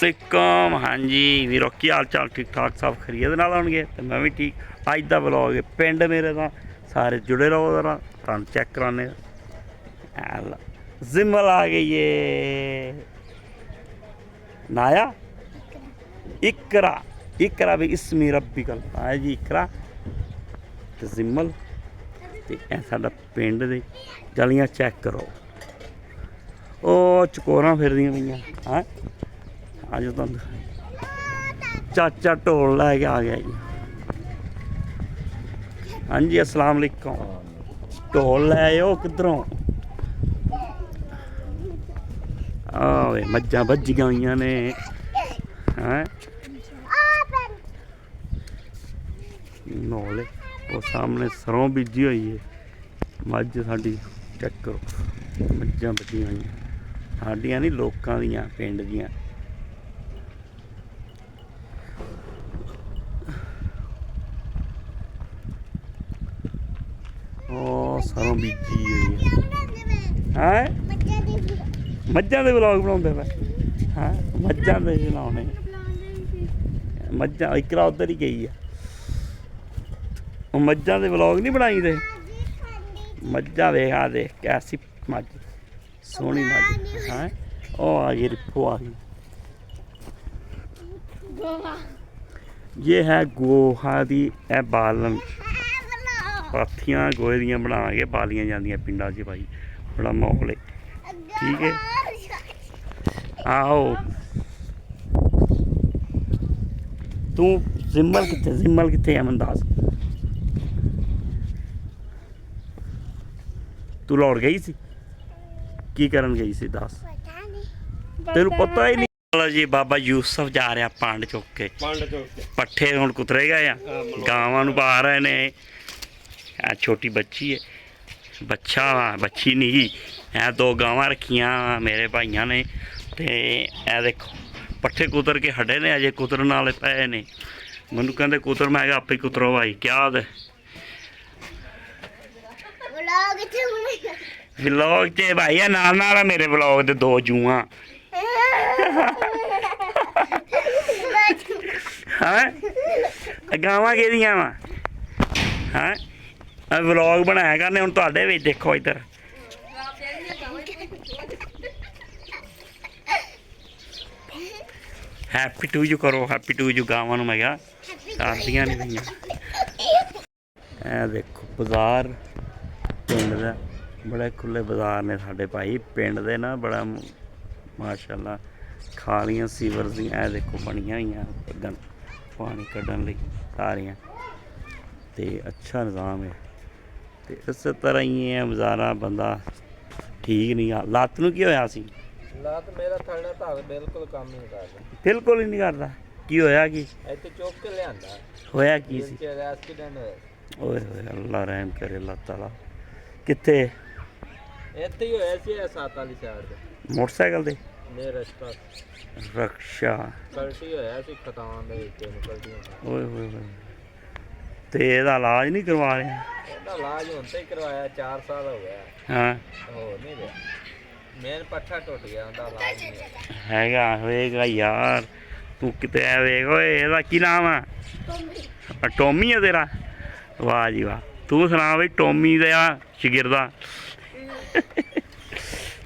अस्सलाम। हाँ जी वीरो की हाल चाल? ठीक ठाक सब खरीद नाल होणगे ते मैं भी ठीक। अज दा व्लॉग पिंड मेरे दा सारे जुड़े रहो जरा तुहानूं चैक कराने। जिम्मल आ गई है। नाया इकरा इकरा भी इसमी रब्बी कल आया जी इकरा ते जिम्मल ते साडा पिंड दे गलियां चैक करो। ओ चकोरां फिरदियां पईयां हैं। अज तुम चाचा ढोल लैके आ गया जी। हाँ जी अस्सलाम वालेकुम। ढोल लै आओ किधरों? आवे मज्जां बज्जियां होइयां ने हैं। नौले वो सामने सरों बीजी हुई है। मझ साडी चेक करो मज्जां बज्जियां होइयां साडियां नहीं लोकां दियां पिंड दियां। सरों बीजी हुई है। मज्जां दे व्लॉग बनाउंदे पे हैं। मज्जां दे लाने मज्जां इकरा उधर ही गई है। मज्जां दे व्लॉग नहीं बनाई दे। मज्जां देख आ देख कैसी मझ सोहनी मझ हैं। ओ आ गई रिप्पो आ गई। ये है गोहा दी ए बालन पाथियां गोहे दियां बना के बालियां जांदियां पिंडां च भाई। बड़ा माहौल है ठीक है। आहो तू जिम्मल कित्थे है मैनूं दस। तू लौट गई सी की करन गई सी दस तेनू पता ही नहीं। जी बाबा यूसुफ जा रहा पंड चुक के पट्ठे हुण कुतरे गए आ गावां नूं पा रहे ने। छोटी बच्ची है बच्चा वा बच्ची नहीं है। दो गावां रखियां मेरे भाइयों ने ते ए देखो पट्ठे कुतर के हटे ने अजे कुतरन वाले पे ने। मैनू कहंदे कुतर मैं आपे कुतरो भाई क्या व्लॉग च भाई है नाल नाल मेरे व्लॉग दे दो जूआं हैं गावां केहदियां वा हैं। व्लॉग बनाया करने हुण तुहाडे विच देखो इधर हैप्पी टू यू करो हैप्पी टू यू गावां नूं मैं कहा करदियां नहीं पईयां। ए देखो बाजार पिंड दा बड़े खुले बाजार ने साडे भाई पिंड दे ना बड़ा माशाअल्लाह। खालियां सीवर दियां ए देखो बनियां होइयां कड्डन पानी कड्डन लई सारियां ते अच्छा निज़ाम है। ते इस तरह ही है बाजारा बंदा ठीक नहीं आ। लत्त नूं की होया सी? लत्त मेरा थल्ले धाग बिल्कुल काम नहीं करदा। बिल्कुल ही नहीं करदा की होया की? इत्थे चुक के लिआंदा होया की सी? एक्सीडेंट होया। ओए होए अल्लाह रहम करे अल्लाह ताला। कित्थे? इत्थे ही होया सी 7 वाली साइड ते मोटरसाइकिल ते मेरे रस्ता रक्षा पलटी होया सी खतान दे विच निकलदी। ओए होए होए ते एदा इलाज नहीं करवा रहे? ਇਹਦਾ ਇਲਾਜ ਹੁਣ ਤੇ ਕਰਵਾਇਆ 4 ਸਾਲ ਹੋ ਗਿਆ। हाँ ਹੋ ਨਹੀਂ ਰਿਹਾ ਮੇਨ ਪੱਠਾ ਟੁੱਟ ਗਿਆ ਉਹਦਾ ਇਲਾਜ ਨਹੀਂ हैगा होएगा यार। तू किते वेख ओए एदा की नाम है? टॉमी है तेरा? वाह जी वाह। तू सुना बई टॉमी दा शागिर्दा।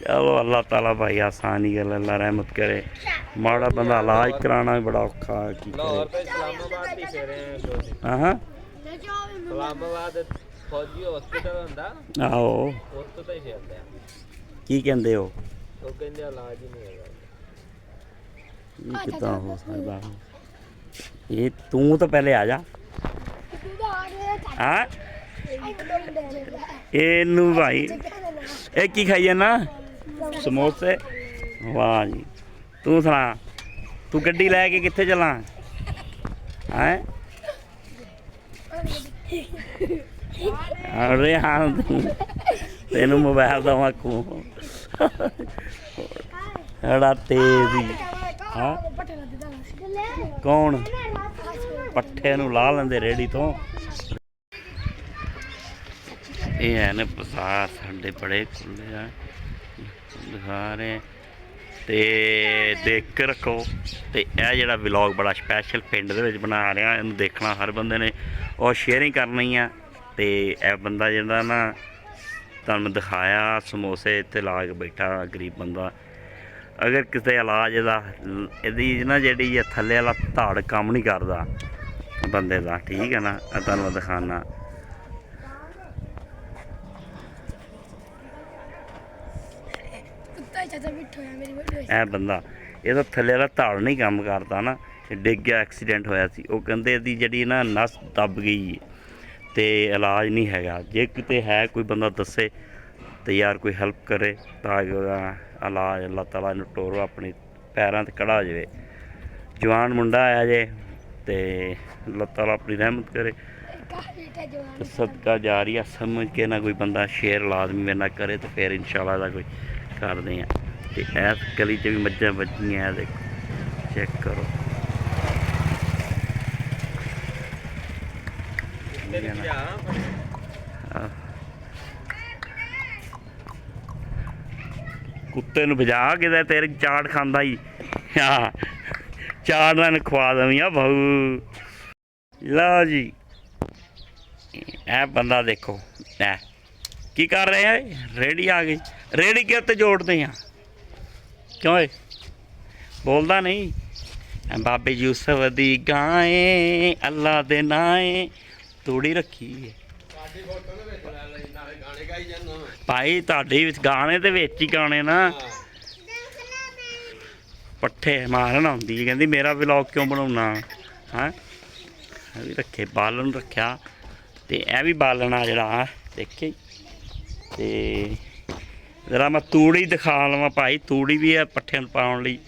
चलो अल्लाह ताला भाई आसानी गल अल्लाह रहमत करे। माड़ा बंदा इलाज कराना भी बड़ा औखा की ਲਾਹੌਰ करे। ਤੇ ਇਸਲਾਮਾਬਾਦ ਦੀ ਫੇਰੇ हाँ ਇਸਲਾਮਾਬਾਦ ਫੌਜੀ ਹਸਪੀਟਲ ਹੁੰਦਾ आहो ਉੱਥੋਂ ਤੋਂ ਹੀ ਫੇਰਦੇ ਆ। की कहंदे हो? ਉਹ ਕਹਿੰਦੇ ਇਲਾਜ ਹੀ ਨਹੀਂ ਹੈਗਾ। ये कितना हो सकता? ये तू तो पहले आ जा। हाँ एनू भाई ए की खाई जाना? समोसे। वाह जी। तू सुना तू गड्डी लैके कित्थे चला हैं? अरे हाँ तेनू मोबाइल दवा को बड़ा तेज ही। हाँ कौन पट्ठे नूं ला लेंदे रेहड़ी तो। ये है ने बाजार साडे बड़े खुले हैं दिखा रहे ਤੇ ਦੇਖ ਕੇ ਰੱਖੋ। ਤੇ ਇਹ ਜਿਹੜਾ ਵਲੌਗ ਬੜਾ ਸਪੈਸ਼ਲ ਪਿੰਡ ਦੇ ਵਿੱਚ ਬਣਾ ਰਿਹਾ, ਇਹਨੂੰ ਦੇਖਣਾ ਹਰ ਬੰਦੇ ਨੇ ਔਰ ਸ਼ੇਅਰਿੰਗ ਕਰਨੀ ਆ। ਤੇ ਇਹ ਬੰਦਾ ਜਿਹੜਾ ਨਾ ਤੁਹਾਨੂੰ ਦਿਖਾਇਆ ਸਮੋਸੇ ਇੱਥੇ ਲਾ ਕੇ ਬੈਠਾ ਗਰੀਬ ਬੰਦਾ, ਅਗਰ ਕਿਸੇ ਇਲਾਜ ਇਹਦੀ ਨਾ ਜਿਹੜੀ ਆ ਥੱਲੇ ਵਾਲਾ ਧੜ ਕੰਮ ਨਹੀਂ ਕਰਦਾ ਬੰਦੇ ਦਾ, ਠੀਕ ਹੈ ਨਾ, ਤੁਹਾਨੂੰ ਦਿਖਾਣਾ। ਇਹ ਬੰਦਾ ਇਹਦਾ ਥੱਲੇ ਵਾਲਾ ਧੜ ਨਹੀਂ ਕੰਮ ਕਰਦਾ ਨਾ, ਡਿੱਗ ਗਿਆ, ਐਕਸੀਡੈਂਟ ਹੋਇਆ ਸੀ। ਉਹ ਕਹਿੰਦੇ ਇਹਦੀ ਜਿਹੜੀ ਨਾ ਨਸ ਦੱਬ ਗਈ ਤੇ ਇਲਾਜ ਨਹੀਂ ਹੈਗਾ। ਜੇ ਕਿਤੇ ਹੈ ਕੋਈ ਬੰਦਾ ਦੱਸੇ ਤੇ ਯਾਰ ਕੋਈ ਹੈਲਪ ਕਰੇ ਤਾਂ ਕਿ ਉਹਦਾ ਇਲਾਜ ਅੱਲਾਹ ਤਾਲਾ ਨੂੰ ਟੋਰੋ ਆਪਣੀ ਪੈਰਾਂ 'ਤੇ ਖੜਾ ਹੋ ਜਾਵੇ। ਜਵਾਨ ਮੁੰਡਾ ਆਇਆ ਜੇ ਤੇ ਅੱਲਾਹ ਤਾਲਾ ਆਪਣੀ ਰਹਿਮਤ ਕਰੇ ਤੇ ਸਦਕਾ ਜਾਰੀਆ ਸਮਝ ਕੇ ਨਾ ਕੋਈ ਬੰਦਾ ਸ਼ੇਅਰ ਲਾਜ਼ਮੀ ਮੇਰੇ ਨਾਲ ਕਰੇ ਤੇ ਫਿਰ ਇੰਸ਼ਾਅੱਲਾ ਦਾ ਕੋਈ ਕਰਦੇ ਆ। ਤੇ ਇਸ ਗਲੀ 'ਚ ਵੀ ਮੱਝਾਂ ਵੱਜੀਆਂ, ਦੇਖੋ ਚੈੱਕ ਕਰੋ। ਕੁੱਤੇ ਨੂੰ ਭਜਾ ਕੇ ਤੇਰੇ ਚਾਟ ਖਾਂਦਾ ਹੀ, ਹਾਂ ਚਾਟ ਨਾਲ ਖਵਾ ਦਵੀਂ ਆ ਬਾਊ। ਲਓ ਜੀ ਇਹ ਬੰਦਾ ਦੇਖੋ ਐ ਕੀ ਕਰ ਰਹੇ ਆ, ਰੇੜੀ ਆ ਗਈ। ਰੇੜੀ ਕਿ ਉੱਤੇ ਜੋੜਦੇ ਆ ਕਿਉਂ ਏ, ਬੋਲਦਾ ਨਹੀਂ। ਬਾਬੇ ਯੂਸਫ ਦੀ ਗਾਏ ਅੱਲਾ ਦੇ ਨਾਏ ਤੂੜੀ ਰੱਖੀ ਹੈ ਭਾਈ, ਤੁਹਾਡੇ ਵਿੱਚ ਗਾਣੇ ਦੇ ਵਿੱਚ ਹੀ ਗਾਣੇ ਨਾ ਪੱਠੇ ਮਾਰਨ ਆਉਂਦੀ, ਕਹਿੰਦੀ ਮੇਰਾ ਵਲੌਗ ਕਿਉਂ ਬਣਾਉਣਾ ਹਾਂ। ਇਹ ਵੀ ਰੱਖੇ ਬਾਲਣ ਰੱਖਿਆ ਤੇ ਇਹ ਵੀ ਬਾਲਣ ਆ ਜਿਹੜਾ ਦੇਖੇ। ਤੇ ਜਰਾ ਮੈਂ ਤੂੜੀ ਦਿਖਾ ਲਵਾਂ ਭਾਈ, ਤੂੜੀ ਵੀ ਹੈ ਪੱਠਿਆਂ ਨੂੰ ਪਾਉਣ ਲਈ।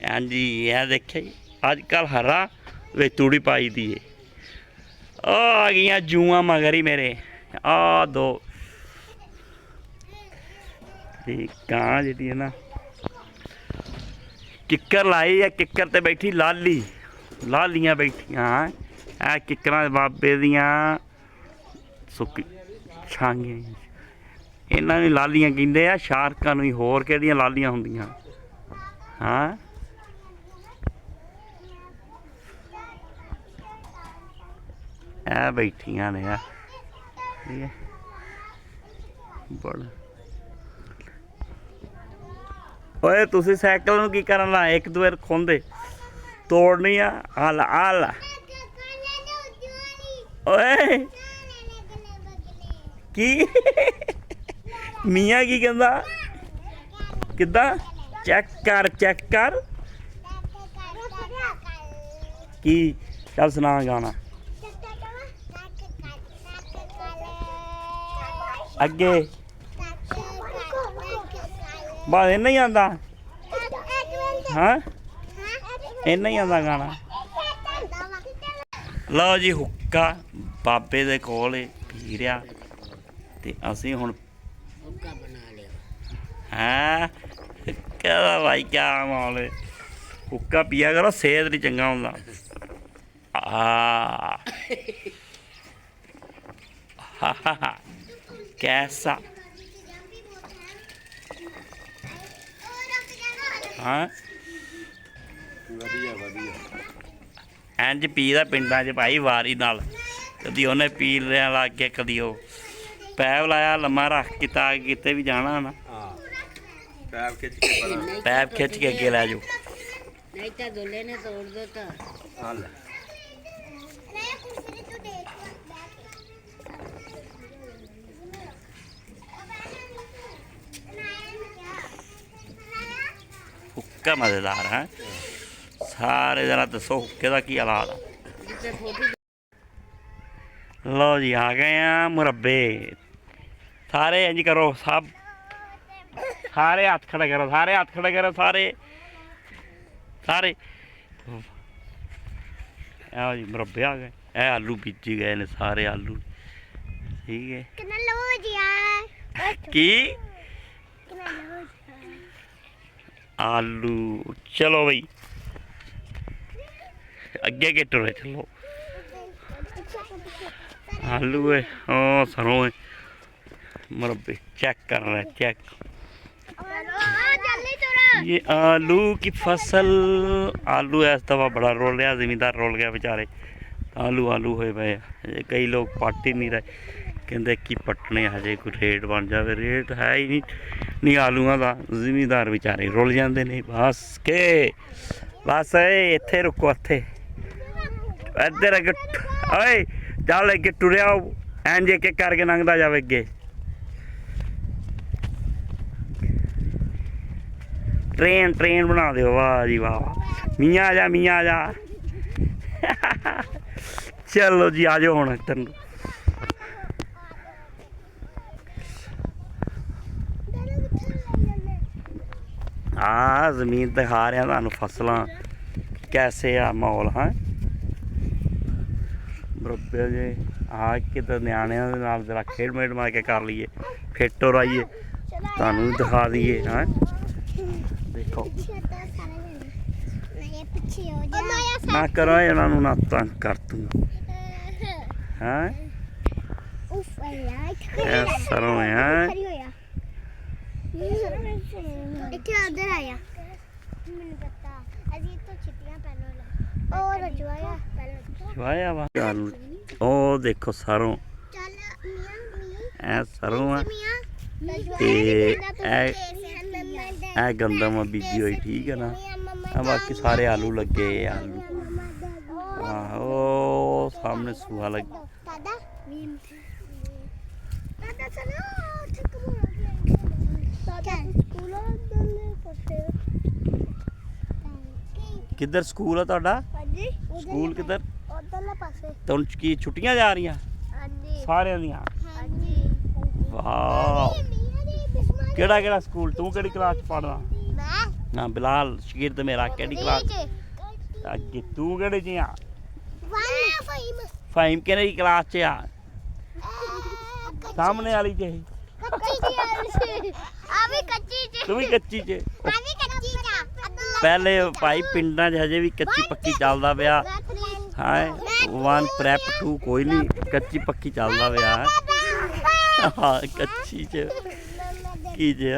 ਹਾਂਜੀ ਇਹ ਦੇਖਿਆ ਜੀ, ਅੱਜ ਕੱਲ੍ਹ ਹਰਾ ਵਿੱਚ ਤੂੜੀ ਪਾਈ ਦੀ ਏ। ਆ ਗਈਆਂ ਜੂਆਂ ਮਗਰ ਹੀ ਮੇਰੇ, ਆ ਦੋ ਤੇ ਕਾਂ ਜਿਹੜੀ ਹੈ ਨਾ ਕਿੱਕਰ ਲਾਈ ਆ, ਕਿੱਕਰ ਤੇ ਬੈਠੀ ਲਾਲੀ, ਲਾਲੀਆਂ ਬੈਠੀਆਂ। ਇਹ ਕਿੱਕਰਾਂ ਦੇ ਬਾਬੇ ਦੀਆਂ ਸੁੱਕੀ ਛਾਂਗੀਆਂ, ਇਹਨਾਂ ਨੂੰ ਲਾਲੀਆਂ ਕਹਿੰਦੇ ਆ, ਸ਼ਾਰਕਾਂ ਨੂੰ ਹੀ ਹੋਰ ਕਿਹੜੀਆਂ ਲਾਲੀਆਂ ਹੁੰਦੀਆਂ ਹਾਂ। ਇਹ ਬੈਠੀਆਂ ਨੇ ਆ, ਠੀਕ ਹੈ ਬੜਾ। ਓਏ ਤੁਸੀਂ ਸਾਈਕਲ ਨੂੰ ਕੀ ਕਰਨ ਲਾਇਆ, ਇੱਕ ਦੋ ਵਾਰ ਖੋਂਦੇ ਤੋੜਨੀ ਆ। ਆਲ ਓਏ ਕੀ ਮੀਆਂ ਕੀ ਕਹਿੰਦਾ, ਕਿੱਦਾਂ ਚੈੱਕ ਕਰ ਕੀ, ਚੱਲ ਸੁਣਾ ਗਾਣਾ ਅੱਗੇ। ਬਸ ਇੰਨਾ ਹੀ ਆਉਂਦਾ ਹਾਂ, ਇੰਨਾ ਹੀ ਆਉਂਦਾ ਗਾਣਾ। ਲਓ ਜੀ ਹੁੱਕਾ ਬਾਬੇ ਦੇ ਕੋਲ ਪੀ ਰਿਹਾ ਤੇ ਅਸੀਂ ਹੁਣ ਹਾਂ ਕਹਿੰਦਾ ਭਾਈ ਕਿਆ ਮਾਹੌਲ ਹੈ, ਹੁੱਕਾ ਪੀਆ ਕਰੋ, ਸਿਹਤ ਲਈ ਚੰਗਾ ਹੁੰਦਾ। ਕੈਸਾ ਹਾਂ ਵਧੀਆ ਇੰਝ ਪੀਦਾ ਪਿੰਡਾਂ 'ਚ ਭਾਈ ਵਾਰੀ ਨਾਲ, ਕਦੀ ਉਹਨੇ ਪੀ ਲਿਆ ਲੱਗ ਕੇ, ਕਦੀ ਉਹ ਪੈਪ ਲਾਇਆ ਲੰਮਾ ਰੱਖ ਕੇ ਤਾਂ ਕਿਤੇ ਵੀ ਜਾਣਾ ਨਾ ਪੈਪ ਖਿੱਚ ਕੇ ਅੱਗੇ ਲੈ ਜਾਓ। ਨਹੀਂ ਤਾਂ ਦੁੱਲੇ ਨੇ ਤੋੜ ਦਿੱਤਾ। ਹੁੱਕਾ ਮਜ਼ੇਦਾਰ ਹੈ। ਸਾਰੇ ਜਰਾ ਦੱਸੋ ਹੁੱਕੇ ਦਾ ਕੀ ਹਾਲਾਤ ਆ। ਲਓ ਜੀ ਆ ਗਏ ਆ ਮੁਰੱਬੇ, ਸਾਰੇ ਇੰਝ ਕਰੋ, ਸਭ ਸਾਰੇ ਹੱਥ ਖੜੇ ਕਰੋ, ਸਾਰੇ ਹੱਥ ਖੜੇ ਕਰੋ, ਸਾਰੇ ਆਓ ਜੀ ਮੁਰੱਬੇ ਆ ਗਏ। ਇਹ ਆਲੂ ਬੀਜੀ ਗਏ ਨੇ ਸਾਰੇ ਆਲੂ, ਠੀਕ ਹੈ ਕੀ ਆਲੂ। ਚਲੋ ਬਈ ਅੱਗੇ ਕੇ ਟੁਰੇ ਚਲੋ। ਆਲੂ है और सरों है, मुरब्बे चेक कर रहे हैं, चेक। ये आलू की फसल आलू इस दफा बड़ा रोल रहा जिमीदार रोल गया बेचारे आलू आलू होए पे हजे कई लोग पट ही नहीं रहे कहते कि पट्टने हजे कोई रेट बन जाए रेट है ही नहीं आलूआं का जिमीदार बेचारे रुल जाते ने बस इत्थे रुको इत्थे इधर अगे ओए चल अगे टुरिया इंज एक एक करके लंघदा जावे अगे ट्रेन ट्रेन बना दो वाह जी वाह मियाँ आ जा चलो जी आ जाओ हुण तेन हाँ जमीन दिखा रहा तुहानू फसलां कैसे आ माहौल हाँ बरबर जे आ किधर न्याणियां दे नाल जरा खेड मेड मार के कर लीए फिट हो रहिए तुहानू दिखा दिए हाँ देखो ना करो इन्हों ना तंग कर तू हाँ सरों है जवाया वा ओ देखो सरों ए सरों ते ए गंदम बीजी हुई ठीक है ना बाकी सारे आलू लगे आलू ओ सामने सूहा लग किधर स्कूल है तुहाडा स्कूल किधर तो की छुट्टियां जा रही सारे दियां वाह केड़ा केड़ा स्कूल तू केड़ी क्लास च पढ़दा ना बिलाल शकीर तो मेरा केड़ी क्लास अगे तू केड़े च आ फाहिम केड़ी क्लास च आ सामने वाली च तू भी कच्ची च पहले भाई पिंडा च हजे भी कच्ची पक्की चलदा पिया हाँ 1 prep 2 कोई नहीं कच्ची पक्की चलदा पिया हाँ कच्ची च की जे